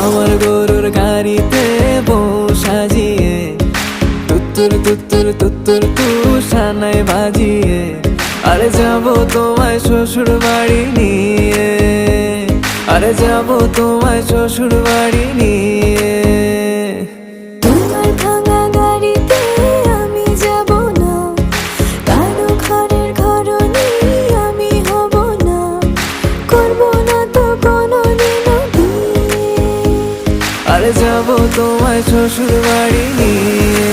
আমার গরুর গাড়িতে বউ সাজিয়ে তুত্তুর তুত্তুর তুত্তুর তু সানাই বাজিয়ে আরে যাবো তোমায় শ্বশুর বাড়ি নিয়ে, আরে যাবো তোমায় শ্বশুর বাড়ি নিয়ে। তোমার ভাঙা গাড়িতে আমি যাব না, কারো ঘরের ঘরনি আমি হব না, করব না তো কোনোদিনও বিয়ে। আরে যাবো তোমায় শ্বশুর বাড়ি নিয়ে।